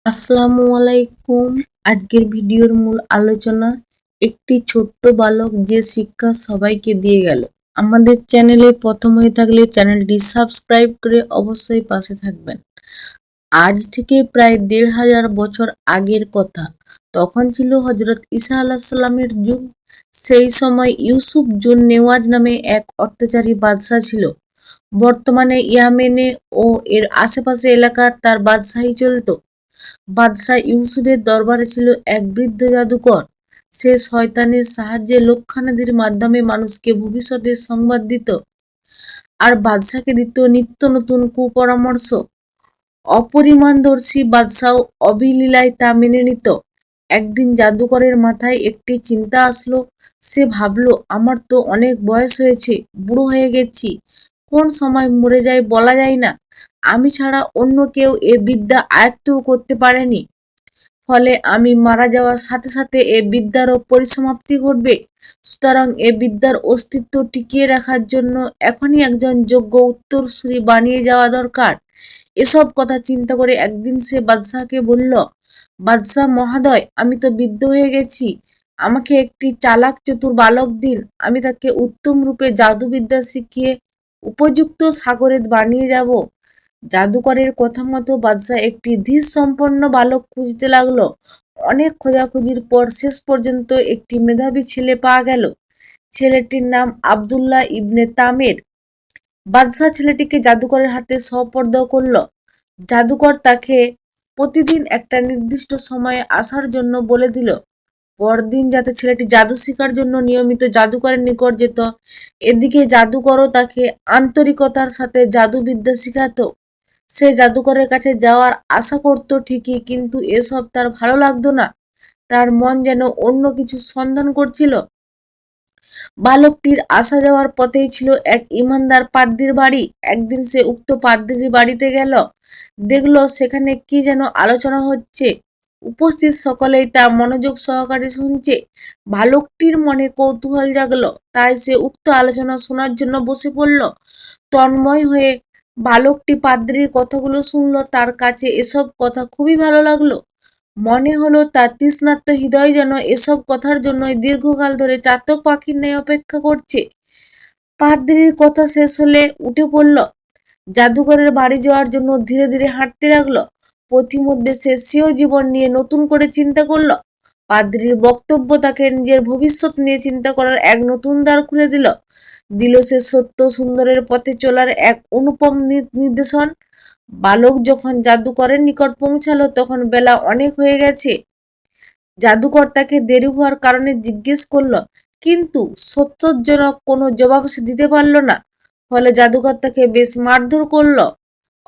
আসসালামু আলাইকুম। আজকের ভিডিওর মূল আলোচনা একটি ছোট্ট বালক যে শিক্ষা সবাইকে দিয়ে গেল। আমাদের চ্যানেলে প্রথম হয়ে থাকলে চ্যানেলটি সাবস্ক্রাইব করে অবশ্যই পাশে থাকবেন। আজ থেকে প্রায় ১,৫০০ বছর আগের কথা। তখন ছিল হযরত ঈসা আলাইহিসসালামের যুগ। সেই সময় ইউসুফ জুন নেওয়াজ নামে এক অত্যাচারী বাদশাহ ছিল। বর্তমানে ইয়েমেনে ও এর আশেপাশে এলাকার তার বাদশাহী চলত। বাদশাহ ইউসুফের দরবারে ছিল এক বৃদ্ধ জাদুকর। সে শয়তানের সাহায্যে লক্ষানাদির মাধ্যমে মানুষকে ভবিষ্যতের সংবাদ দিত আর বাদশাকে দিত নিত্য নতুন কুপরামর্শ। অপরিমাণদর্শী বাদশাহ অবলীলায় তা মেনে নিত। একদিন জাদুকরের মাথায় একটি চিন্তা আসলো। সে ভাবল, আমার তো অনেক বয়স হয়েছে, বুড়ো হয়ে গেছি, কোন সময় মরে যায় বলা যায় না। আমি ছাড়া অন্য কেউ এ বিদ্যা আয়ত্তও করতে পারেনি। ফলে আমি মারা যাওয়ার সাথে সাথে এ বিদ্যারও পরিসমাপ্তি ঘটবে। সুতরাং এ বিদ্যার অস্তিত্ব টিকিয়ে রাখার জন্য এখনই একজন যোগ্য উত্তরসূরি বানিয়ে যাওয়া দরকার। এসব কথা চিন্তা করে একদিন সে বাদশাহকে বলল, বাদশাহ মহাদয়, আমি তো বৃদ্ধ হয়ে গেছি, আমাকে একটি চালাক চতুর বালক দিন। আমি তাকে উত্তম রূপে জাদুবিদ্যা শিখিয়ে উপযুক্ত সাগরে বানিয়ে যাব। জাদুকরের কথা মতো বাদশাহ একটি ধীর সম্পন্ন বালক খুঁজতে লাগলো। অনেক খোঁজাখুঁজির পর শেষ পর্যন্ত একটি মেধাবী ছেলে পাওয়া গেল। ছেলেটির নাম আবদুল্লাহ ইবনে তামের। বাদশাহ ছেলেটিকে জাদুকরের হাতে সোপর্দ করল। জাদুকর তাকে প্রতিদিন একটা নির্দিষ্ট সময়ে আসার জন্য বলে দিল। পরদিন যাতে ছেলেটি জাদু শেখার জন্য নিয়মিত জাদুকরের নিকট যেত। এদিকে জাদুকরও তাকে আন্তরিকতার সাথে জাদুবিদ্যা শিখাতো। সে জাদুকরের কাছে যাওয়ার আশা করত ঠিকই, কিন্তু এসব তার ভালো লাগতো না। তার মন যেন অন্য কিছু সন্ধান করছিল। বালকটির আসা যাওয়ার পথেই ছিল এক ইমানদার পাদ্রির বাড়ি। একদিন সে উক্ত পাদ্রির বাড়িতে গেল। দেখল সেখানে কি যেন আলোচনা হচ্ছে। উপস্থিত সকলেই তা মনোযোগ সহকারে শুনছে। বালকটির মনে কৌতূহল জাগলো, তাই সে উক্ত আলোচনা শোনার জন্য বসে পড়ল। তন্ময় হয়ে বালকটি পাদ্রির কথাগুলো শুনল। তার কাছে এসব কথা খুবই ভালো লাগলো। মনে হলো তার তৃষ্ণার্ত হৃদয় যেন এসব কথার জন্যই দীর্ঘকাল ধরে চাতক পাখির ন্যায় অপেক্ষা করছে। পাদ্রির কথা শেষ হলে উঠে পড়ল। জাদুকরের বাড়ি যাওয়ার জন্য ধীরে ধীরে হাঁটতে লাগলো। পথিমধ্যে সে স্বীয় জীবন নিয়ে নতুন করে চিন্তা করল। পাদ্রির বক্তব্য তাকে নিজের ভবিষ্যৎ নিয়ে চিন্তা করার এক নতুন দ্বার খুলে দিল। সে সত্য সুন্দরের পথে চলার এক অনুপম নির্দেশন। বালক যখন জাদুকরের নিকট পৌঁছালো তখন বেলা অনেক হয়ে গেছে। জাদুকর তাকে দেরি হওয়ার কারণে জিজ্ঞেস করল, কিন্তু সত্যজনক কোনো জবাব সে দিতে পারল না। ফলে জাদুকর তাকে বেশ মারধর করল।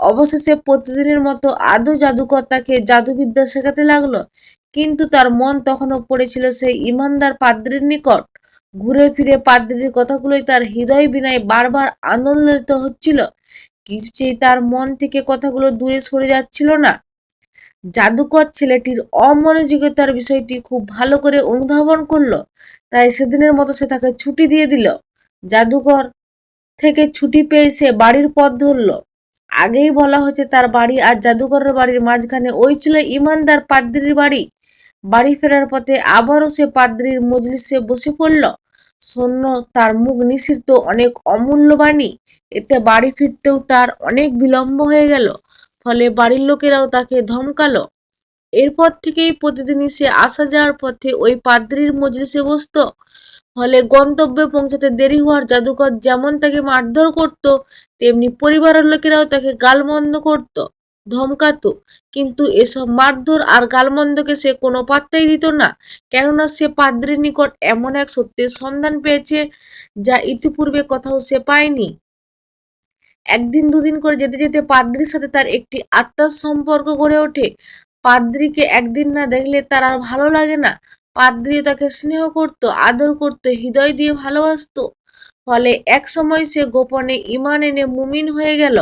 অবশেষে প্রতিদিনের মতো আদৌ জাদুকর তাকে জাদুবিদ্যা শেখাতে লাগলো। কিন্তু তার মন তখনও পড়েছিল সেই ইমানদার পাদ্রির নিকট। ঘুরে ফিরে পাদ্রির কথাগুলোই তার হৃদয় বিনায় বারবার আনন্দিত হচ্ছিল। কিছুতেই তার মন থেকে কথাগুলো দূরে সরে যাচ্ছিল না। জাদুকর ছেলেটির অমনোযোগিতার বিষয়টি খুব ভালো করে অনুধাবন করলো। তাই সেদিনের মতো সে তাকে ছুটি দিয়ে দিল। জাদুকর থেকে ছুটি পেয়ে সে বাড়ির পথ ধরল। আগেই বলা হয়েছে তার বাড়ি আর জাদুকরের বাড়ির মাঝখানে ওই ছিল ইমানদার পাদ্রির বাড়ি। বাড়ি ফেরার পথে আবারও সে পাদ্রির মজলিসে বসে পড়ল। শূন্য তার মুখ নিঃসৃত অনেক অমূল্য বাণী। এতে বাড়ি ফিরতেও তার অনেক বিলম্ব হয়ে গেল। ফলে বাড়ির লোকেরাও তাকে ধমকালো। এরপর থেকেই প্রতিদিনই সে আসা যাওয়ার পথে ওই পাদ্রির মজলিসে বসত। ফলে গন্তব্যে পৌঁছাতে দেরি হওয়ার জাদুকর যেমন তাকে মারধর করত, তেমনি পরিবারের লোকেরাও তাকে গালমন্দ করত, ধমকাতো। কিন্তু এসব মারধর আর গালমন্দকে সে কোনো পাত্তাই দিত না, কেননা সে পাদ্রির নিকট এমন এক সত্যের সন্ধান পেয়েছে যা ইতিপূর্বে কোথাও সে পায়নি। একদিন দুদিন করে যেতে যেতে পাদ্রির সাথে তার একটি আত্মার সম্পর্ক গড়ে ওঠে। পাদ্রিকে একদিন না দেখলে তার আর ভালো লাগে না। পাদ্রিও তাকে স্নেহ করত, আদর করত, হৃদয় দিয়ে ভালোবাসতো। ফলে এক সময় সে গোপনে ঈমান এনে মুমিন হয়ে গেল।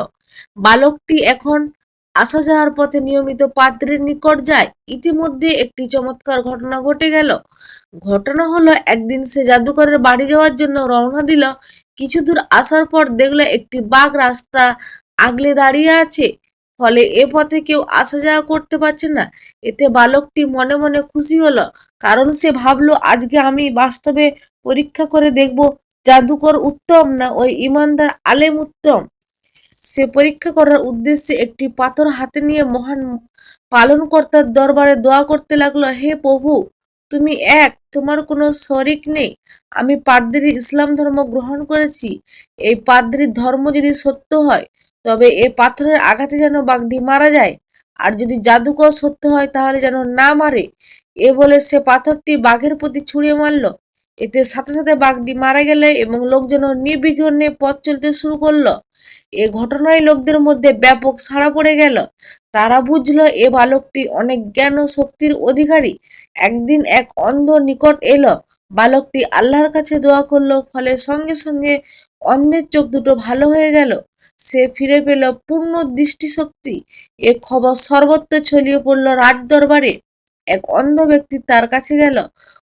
বালকটি এখন আসা যাওয়ার পথে নিয়মিত পাদ্রির নিকট যায়। ইতিমধ্যে একটি চমৎকার ঘটনা ঘটে গেল। ঘটনা হলো, একদিন সে জাদুকরের বাড়ি যাওয়ার জন্য রওনা দিল। কিছু দূর আসার পর দেখলো একটি বাঘ রাস্তা আগলে দাঁড়িয়ে আছে। ফলে এ পথে কেউ আসা যাওয়া করতে পারছে না। এতে বালকটি মনে মনে খুশি হলো, কারণ সে ভাবলো আজকে আমি বাস্তবে পরীক্ষা করে দেখব জাদুকর উত্তম না ওই ইমানদার আলেম উত্তম। সে পরীক্ষা করার উদ্দেশ্যে একটি পাথর হাতে নিয়ে মহান পালনকর্তার দরবারে দোয়া করতে লাগলো, হে প্রভু, তুমি এক, তোমার কোনো শরিক নেই। আমি পাদ্রী ইসলাম ধর্ম গ্রহণ করেছি। এই পাদ্রীর ধর্ম যদি সত্য হয় তবে এ পাথরের আঘাতে যেন বাঘটি মারা যায়, আর যদি জাদুকর সত্য হয় তাহলে যেন না মারে। এ বলে সে পাথরটি বাঘের প্রতি ছুঁড়ে মারল। এতে সাথে সাথে বাঘটি মারা গেল এবং লোকজন নির্বিঘ্নে পথ চলতে শুরু করলো। এ ঘটনায় লোকদের মধ্যে ব্যাপক সাড়া পড়ে গেল। তারা বুঝল এ বালকটি অনেক জ্ঞান ও শক্তির অধিকারী। একদিন এক অন্ধ নিকট এলো। বালকটি আল্লাহর কাছে দোয়া করলো, ফলে সঙ্গে সঙ্গে অন্ধের চোখ দুটো ভালো হয়ে গেল। সে ফিরে পেল পূর্ণ দৃষ্টিশক্তি। এ খবর সর্বত্র ছড়িয়ে পড়ল রাজ দরবারে। এক অন্ধ ব্যক্তি তার কাছে গেল,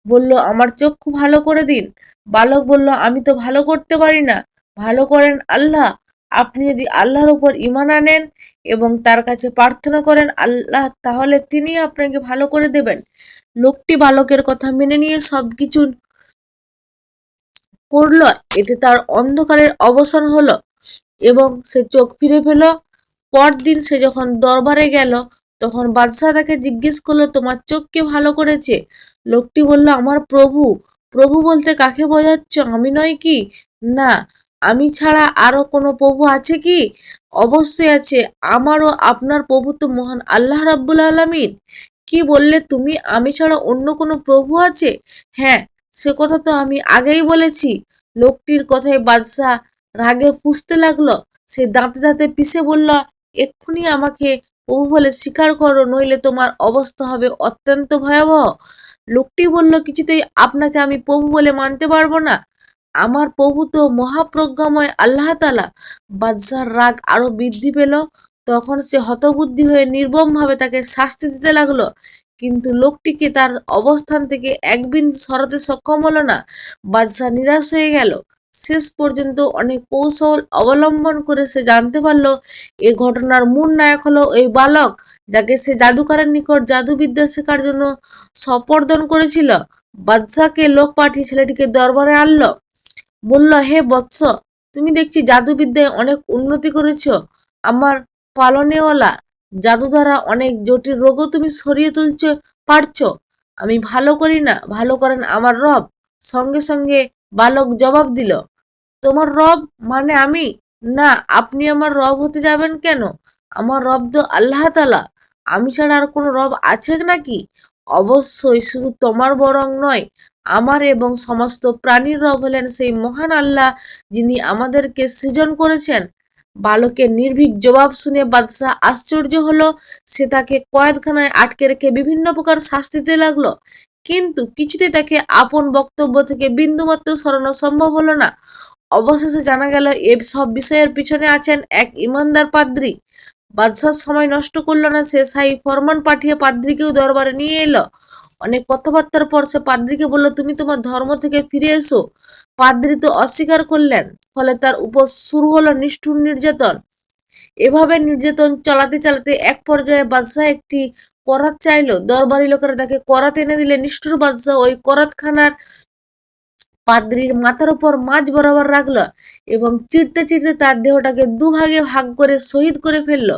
বলল, আমার চক্ষু ভালো করে দিন। বালক বলল, আমি তো ভালো করতে পারি না, ভালো করেন আল্লাহ। আপনি যদি আল্লাহর উপর ঈমান আনেন এবং তার কাছে প্রার্থনা করেন আল্লাহ, তাহলে তিনি আপনাকে ভালো করে দেবেন। লোকটি বালকের কথা মেনে নিয়ে সবকিছু করল। এতে তার অন্ধকারের অবসান হলো এবং সে চোখ ফিরে পেল। পরদিন সে যখন দরবারে গেল তখন বাদশাহ তাকে জিজ্ঞেস করলো, তোমার চোখ কে ভালো করেছে? লোকটি বলল, আমার প্রভু। প্রভু বলতে কাকে বোঝাচ্ছ? আমি নয় কি? না, আমি ছাড়া আরো কোনো প্রভু আছে কি? অবশ্যই আছে, আমারও আপনার প্রভু তো মহান আল্লাহ রাব্বুল আলামিন। কি বললে তুমি? আমি ছাড়া অন্য কোনো প্রভু আছে? হ্যাঁ, সে কথা তো আমি আগেই বলেছি। লোকটির কথায় বাদশাহ রাগে ফুঁসতে লাগলো। সে দাঁতে দাঁতে পিষে বলল, এক্ষুনি আমাকে প্রভু বলে স্বীকার করো, নইলে তোমার অবস্থা হবে অত্যন্ত ভয়াবহ। লোকটি বলল, কিছুতেই আপনাকে আমি প্রভু বলে মানতে পারবো না। আমার প্রভু তো মহাপ্রজ্ঞাময় আল্লাহ তাআলা। বাদশাহর রাগ আরো বৃদ্ধি পেল। তখন সে হতবুদ্ধি হয়ে নির্মমভাবে তাকে শাস্তি দিতে লাগলো, কিন্তু লোকটিকে তার অবস্থান থেকে এক বিন্দু সরাতে সক্ষম হলো না। বাদশাহ নিরাশ হয়ে গেল। শেষ পর্যন্ত অনেক কৌশল অবলম্বন করে সে জানতে পারল এ ঘটনার মূল নায়ক হলো ওই বালক, যাকে সে জাদুকরের নিকট জাদুবিদ্যা শেখার জন্য সপর্দন করেছিল। বাদশাহকে লোক পাঠিয়ে ছেলেটিকে দরবারে আনলো। বলল, হে বৎস, তুমি দেখছি জাদুবিদ্যায় অনেক উন্নতি করেছ। আমার পালনেওয়ালা জাদু দ্বারা অনেক জটিল রোগও তুমি সরিয়ে তুলতে পারছো। আমি ভালো করি না, ভালো করেন আমার রব। সঙ্গে সঙ্গে বালক জবাব দিল, তোমার রব মানে আমি? না, আপনি আমার রব হতে যাবেন কেন? আমার রব তো আল্লাহ তাআলা। আমি ছাড়া আর কোনো রব আছে নাকি? অবশ্যই, শুধু তোমার বরং নয়, আমার এবং সমস্ত প্রাণীর রব হলেন সেই মহান আল্লাহ, যিনি আমাদেরকে সৃজন করেছেন। বালকের নির্ভীক জবাব শুনে বাদশাহ আশ্চর্য হলো। সে তাকে কয়েদখানায় আটকে রেখে বিভিন্ন প্রকার শাস্তি দিতে লাগলো, কিন্তু কিছুতেই তাকে আপন বক্তব্য থেকে বিন্দুমাত্র সরানো সম্ভব হলো না। অবশেষে জানা গেল এ সব বিষয়ের পিছনে আছেন এক ইমানদার পাদ্রী। বাদশাহ সময় নষ্ট করলো না, সে শাহী ফরমান পাঠিয়ে পাদ্রীকেও দরবারে নিয়ে এলো। অনেক কথাবার্তার পর সে পাদ্রীকে বলল, তুমি তোমার ধর্ম থেকে ফিরে এসো। পাদ্রী তো অস্বীকার করলেন। ফলে তার উপর শুরু হলো নিষ্ঠুর নির্যাতন। এভাবে নির্যাতন চালাতে চালাতে এক পর্যায়ে বাদশাহ একটি করাত চাইলো। দরবারি লোকেরা তাকে করাত এনে দিলে নিষ্ঠুর বাদশাহ ওই করাতখানার পাদ্রীর মাথার উপর মাঝ বরাবর রাখলো এবং চিরতে চিরতে তার দেহটাকে দুভাগে ভাগ করে শহীদ করে ফেললো।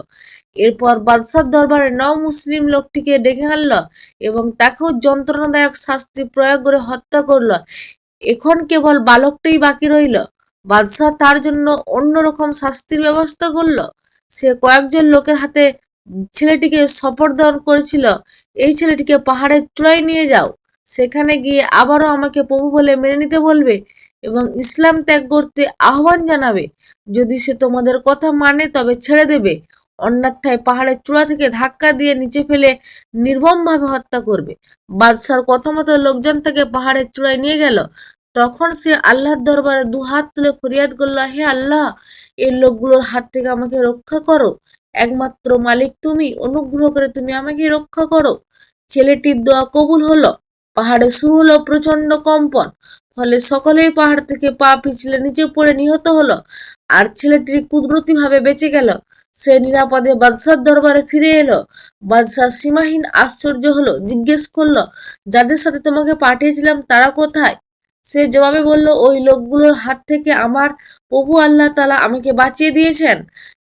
এরপর বাদশার দরবারে মুসলিম লোকটিকে ডেকে আনলো এবং তাকেও যন্ত্রণাদায়ক শাস্তি প্রয়োগ করে হত্যা করলো। এখন কেবল বালকটাই বাকি রইল। বাদশাহ তার জন্য অন্যরকম শাস্তির ব্যবস্থা করলো। সে কয়েকজন লোকের হাতে ছেলেটিকে সোপর্দ করেছিল, এই ছেলেটিকে পাহাড়ের চূড়ায় নিয়ে যাও। সেখানে গিয়ে আবারও আমাকে প্রভু বলে মেনে নিতে বলবে এবং ইসলাম ত্যাগ করতে আহ্বান জানাবে। যদি সে তোমাদের কথা মানে তবে ছেড়ে দেবে, অন্যথায় পাহাড়ের চূড়া থেকে ধাক্কা দিয়ে নিচে ফেলে নির্মমভাবে হত্যা করবে। বাদশার কথা মতো লোকজন তাকে পাহাড়ের চূড়ায় নিয়ে গেল। তখন সে আল্লাহর দরবারে দুহাত তুলে ফরিয়াদ করল, হে আল্লাহ, এই লোকগুলোর হাত থেকে আমাকে রক্ষা করো। একমাত্র মালিক তুমি, অনুগ্রহ করে তুমি আমাকে রক্ষা করো। ছেলেটির দোয়া কবুল হলো। পাহাড়ে শুরু হলো প্রচন্ড কম্পন। ফলে সকলেই পাহাড় থেকে পা পিছলে নিচে পড়ে নিহত হলো, আর ছেলেটি কুদরতি ভাবে বেঁচে গেল। সে নিরাপদে বাদশার দরবারে ফিরে এলো। বাদশাহ সীমাহীন আশ্চর্য হলো, জিজ্ঞেস করলো, যাদের সাথে তোমাকে পাঠিয়েছিলাম তারা কোথায়? সে জবাবে বলল, ওই লোকগুলোর হাত থেকে আমার প্রভু আল্লাহ তাআলা আমাকে বাঁচিয়ে দিয়েছেন।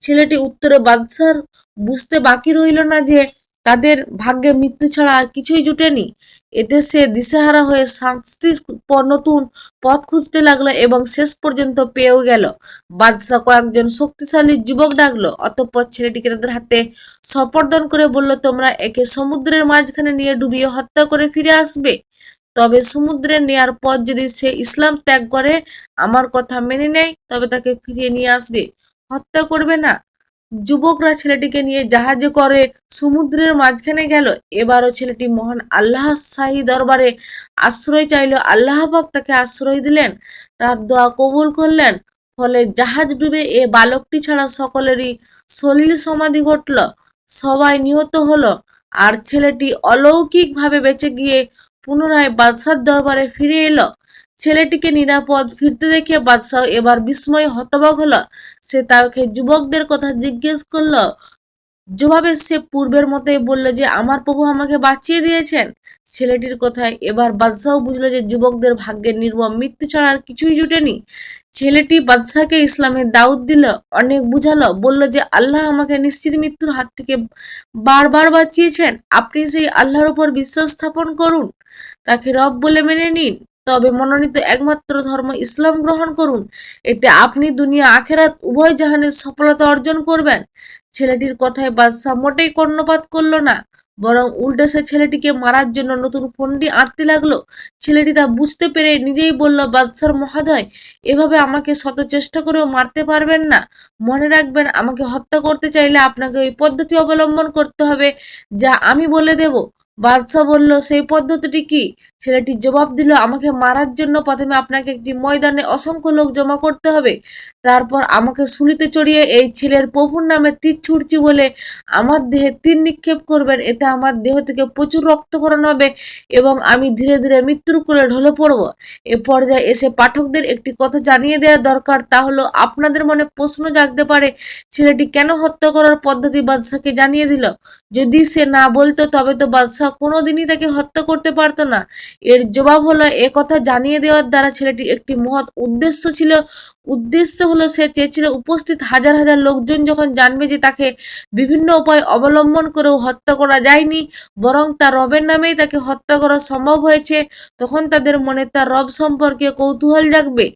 ছেলেটি উত্তরে বাদশার বুঝতে বাকি রইল না যে তাদের ভাগ্যে মৃত্যু ছাড়া আর কিছুই জুটেনি। এতে সে দিশেহারা হয়ে শাস্তির নতুন পথ খুঁজতে লাগলো এবং শেষ পর্যন্ত পেয়েও গেল। বাদশাহ কয়েকজন শক্তিশালী যুবক ডাকলো, অতঃপর ছেলেটিকে তাদের হাতে সপর্দন করে বলল, তোমরা একে সমুদ্রের মাঝখানে নিয়ে ডুবিয়ে হত্যা করে ফিরে আসবে। তবে সমুদ্রে নেয়ার পর যদি সে ইসলাম ত্যাগ করে, আমার কথা মেনে নেয়, তবে তাকে ফিরিয়ে নিয়ে আসবে, হত্যা করবে না। যুবকরা ছেলেটিকে নিয়ে জাহাজে করে সমুদ্রের মাঝখানে গেল। এবারও ছেলেটি মহান আল্লাহ শাহী দরবারে আশ্রয় চাইল। আল্লাহ পাক তাকে আশ্রয় দিলেন, তার দোয়া কবুল করলেন। ফলে জাহাজ ডুবে এ বালকটি ছাড়া সকলেরই সলিল সমাধি ঘটল, সবাই নিহত হলো। আর ছেলেটি অলৌকিকভাবে বেঁচে গিয়ে পুনরায় বাদশার দরবারে ফিরে এলো। ছেলেটিকে নিরাপদ ফিরতে দেখে বাদশাহ এবার বিস্ময়ে হতবাক হলো। সে তাকে যুবকদের কথা জিজ্ঞেস করলো। জবাবে সে পূর্বের মতোই বলল যে আমার প্রভু আমাকে বাঁচিয়ে দিয়েছেন। ছেলেটির কথায় এবার বাদশাহ বুঝলো যে যুবকদের ভাগ্যের নির্মম মৃত্যু ছাড়া আর কিছুই জুটেনি। ছেলেটি বাদশাহকে ইসলামের দাওয়াত দিল, অনেক বুঝালো, বলল যে আল্লাহ আমাকে নিশ্চিত মৃত্যুর হাত থেকে বারবার বাঁচিয়েছেন। আপনি সেই আল্লাহর উপর বিশ্বাস স্থাপন করুন, তাকে রব বলে মেনে নিন, তবে মনোনীত একমাত্র ধর্ম ইসলাম গ্রহণ করুন। এতে আপনি দুনিয়া আখেরাত উভয় জাহানের সফলতা অর্জন করবেন। ছেলেটির কথায় বাদশাহ মোটেই কর্ণপাত করল না, বরং উল্টে সে ছেলেটিকে মারার জন্য নতুন ফন্দি আঁটতে লাগলো। ছেলেটি তা বুঝতে পেরে নিজেই বলল, বাদশার মহোদয়, এভাবে আমাকে শত চেষ্টা করেও মারতে পারবেন না। মনে রাখবেন, আমাকে হত্যা করতে চাইলে আপনাকে ওই পদ্ধতি অবলম্বন করতে হবে যা আমি বলে দেব। বাদশাহ বলল, সেই পদ্ধতিটি কি? ছেলেটি জবাব দিল, আমাকে মারার জন্য প্রথমে আপনাকে একটি ময়দানে অসংখ্য লোক জমা করতে হবে। তারপর আমাকে শুলিতে চড়িয়ে এই ছেলের প্রভুর নামে তীর ছুঁড়ছি বলে আমার দেহে তীর নিক্ষেপ করবেন। এতে আমার দেহ থেকে প্রচুর রক্তক্ষরণ হবে এবং আমি ধীরে ধীরে মৃত্যুর কোলে ঢলে পড়ব। এ পর্যায়ে এসে পাঠকদের একটি কথা জানিয়ে দেওয়া দরকার, তা হলো আপনাদের মনে প্রশ্ন জাগতে পারে, ছেলেটি কেন হত্যা করার পদ্ধতি বাদশাকে জানিয়ে দিল? যদি সে না বলতো তবে তো বাদশাহ কোনোদিনই তাকে হত্যা করতে পারতো না। এর জবাব হলো, এ কথা জানিয়ে দেওয়ার দ্বারা ছেলেটির একটি মহৎ উদ্দেশ্য ছিল। উদ্দেশ্য হলো সে চেয়েছিল উপস্থিত হাজার হাজার লোকজন যখন জানবে যে তাকে বিভিন্ন উপায় অবলম্বন করেও হত্যা করা যায়নি, বরং তার রবের নামেই তাকে হত্যা করা সম্ভব হয়েছে, তখন তাদের মনে তার রব সম্পর্কে কৌতূহল জাগবে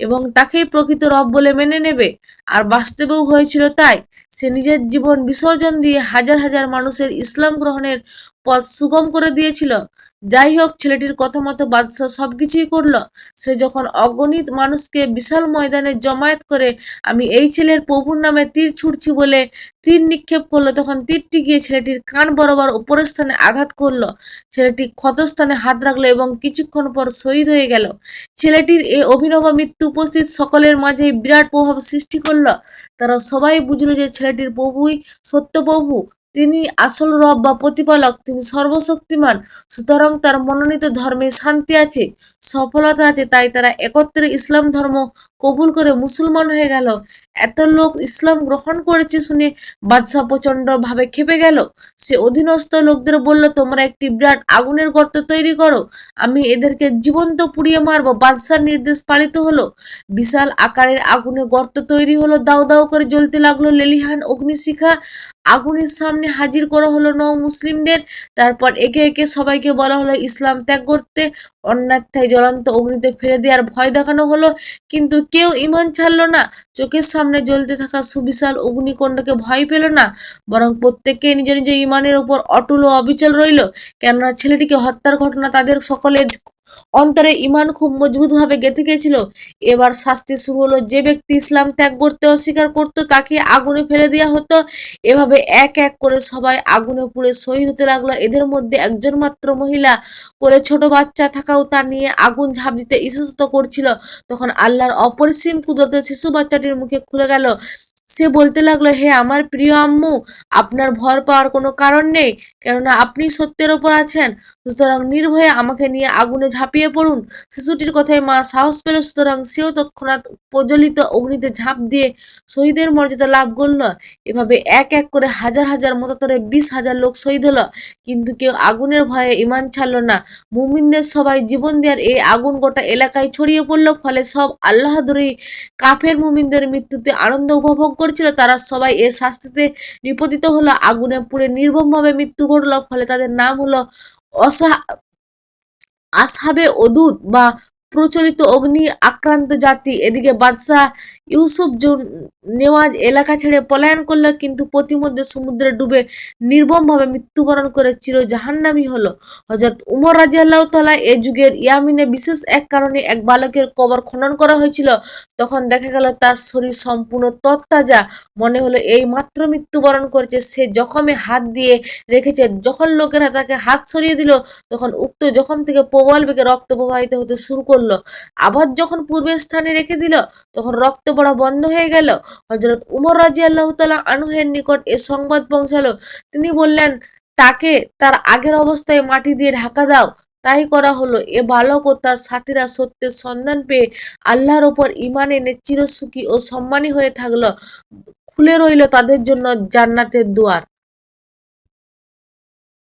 এবং তাকেই প্রকৃত রব বলে মেনে নেবে। আর বাস্তবেও হয়েছিল তাই। সে নিজের জীবন বিসর্জন দিয়ে হাজার হাজার মানুষের ইসলাম গ্রহণের পথ সুগম করে দিয়েছিল। যাই হোক, ছেলেটির কথা মতো বাদশাহ সবকিছুই করলো। সে যখন অগণিত মানুষকে বিশাল ময়দানে জমায়েত করে আমি এই ছেলের প্রভুর নামে তীর ছুঁড়ছি বলে তীর নিক্ষেপ করলো, তখন তীরটি গিয়ে ছেলেটির কান বরাবর উপরের স্থানে আঘাত করলো। ছেলেটি ক্ষতস্থানে হাত রাখলো এবং কিছুক্ষণ পর শহীদ হয়ে গেল। ছেলেটির এই অভিনব মৃত্যু উপস্থিত সকলের মাঝে বিরাট প্রভাব সৃষ্টি করলো। তারা সবাই বুঝলো যে ছেলেটির প্রভুই সত্য প্রভু, তিনি আসল রব বা প্রতিপালক, তিনি সর্বশক্তিমান। সুতরাং তার মনোনীত ধর্মে শান্তি আছে, সফলতা আছে। তাই তারা একত্রে ইসলাম ধর্ম কবুল করে মুসলমান হয়ে গেল। এত লোক ইসলাম গ্রহণ করেছে শুনে বাদশাহ প্রচন্ড ভাবে ক্ষেপে গেল। সে অধীনস্থ লোকদের বলল, তোমরা একটি বিরাট আগুনের গর্ত তৈরি করো, আমি এদেরকে জীবন্ত পুড়িয়ে মারবো। বাদশার নির্দেশ পালিত হলো। বিশাল আকারের আগুনে গর্ত তৈরি হলো, দাউ দাউ করে জ্বলতে লাগলো লেলিহান অগ্নিশিখা। আগুনের সামনে হাজির করা হলো নও মুসলিমদের। তারপর একে একে সবাইকে বলা হলো ইসলাম ত্যাগ করতে। অন্যথায় জ্বলন্ত অগ্নিতে ফেলে দেওয়ার ভয় দেখানো হলো, কিন্তু কেউ ঈমান ছাড়ল না। চোখের সামনে জ্বলতে থাকা সুবিশাল অগ্নিকুণ্ডকে ভয় পেল না, বরং প্রত্যেককে নিজ নিজ ঈমানের উপর অটল ও অবিচল রইল। কেননা ছেলেটিকে হত্যার ঘটনা তাদের সকলের অন্তরে ঈমান খুব মজবুতভাবে গেঁথে গেছিল। এবার শাস্তি শুরু হলো। যে ব্যক্তি ইসলাম ত্যাগ করতে অস্বীকার করত তাকে আগুনে ফেলে দেওয়া হতো। এভাবে এক এক করে সবাই আগুনে পুড়ে শহীদ হতে লাগলো। এদের মধ্যে একজন মাত্র মহিলা কোলে ছোট বাচ্চা থাকাও তা নিয়ে আগুন ঝাঁপ দিতে ইতস্তত করছিল। তখন আল্লাহর অপরিসীম কুদরতে শিশু বাচ্চাটির মুখে খুলে গেল। সে বলতে লাগলো, হে আমার প্রিয় আম্মু, আপনার ভয় পাওয়ার কোনো কারণ নেই, কেননা আপনি সত্যের ওপর আছেন। সুতরাং নির্ভয়ে আমাকে নিয়ে আগুনে ঝাঁপিয়ে পড়ুন। শিশুটির কথায় মা সাহস পেল, সুতরাং সেও তৎক্ষণাৎ প্রজ্বলিত অগ্নিতে ঝাঁপ দিয়ে শহীদের মর্যাদা লাভ করল। এভাবে এক এক করে হাজার হাজার মতান্তরে 20,000 লোক শহীদ হলো, কিন্তু কেউ আগুনের ভয়ে ঈমান ছাড়ল না। মুমিনদের সবাই জীবন দেওয়ার এই আগুন গোটা এলাকায় ছড়িয়ে পড়ল। ফলে সব আল্লাহদরী কাফের মুমিনদের মৃত্যুতে আনন্দ উপভোগ করছিল। তারা সবাই এ শাস্তিতে নিপতিত হলো, আগুনে পুড়ে নির্মমভাবে মৃত্যু ঘটল। ফলে তাদের নাম হলো আসহাবে উদুদ বা প্রচলিত অগ্নি আক্রান্ত জাতি। এদিকে বাদশাহ ইউসুফ নেওয়াজ এলাকা ছেড়ে পলায়ন করলো, কিন্তু পথিমধ্যে সমুদ্রে ডুবে নির্মমভাবে মৃত্যুবরণ করে চির জাহান্নামী হলো। হযরত উমর রাদিয়াল্লাহু তাআলা এ যুগের ইয়ামিনে বিশেষ এক কারণে এক বালকের কবর খনন করা হয়েছিল। তখন দেখা গেল তার শরীর সম্পূর্ণ তরতাজা, মনে হলো এই মাত্র মৃত্যুবরণ করেছে। সে জখমে হাত দিয়ে রেখেছে। যখন লোকেরা তাকে হাত সরিয়ে দিল, তখন উক্ত জখম থেকে প্রবল বেগে রক্ত প্রবাহিত হতে শুরু করলো। আবার যখন পূর্বের স্থানে রেখে দিল, তখন রক্ত পড়া বন্ধ হয়ে গেল। হযরত উমর রাদিয়াল্লাহু তাআলা আনহুর নিকট এ সংবাদ পৌঁছালো। তিনি বললেন, তাকে তার আগের অবস্থায় মাটি দিয়ে ঢাকা দাও। তাই করা হলো। এ বালক ও তার সাথীরা সত্যের সন্ধান পেয়ে আল্লাহর ওপর ঈমান এনে চিরসুখী ও সম্মানী হয়ে থাকলো। খুলে রইল তাদের জন্য জান্নাতের দুয়ার।